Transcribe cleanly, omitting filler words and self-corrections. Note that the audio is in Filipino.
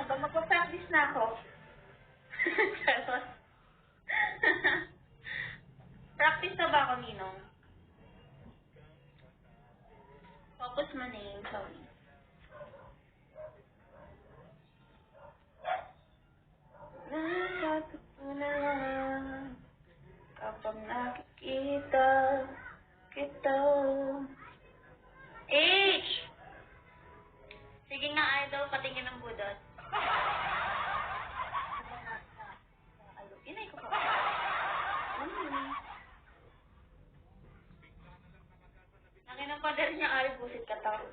ba? Magpa-practice na ako. Charot. Practice na ba ako, Ninong? Focus mo na yun, sorry. Nasa totoo na lang kapag nakikita kita. H! Sige nga, idol, patingin ng budot. Inay ko pa. Akin ang pader niya ay busit ka tao.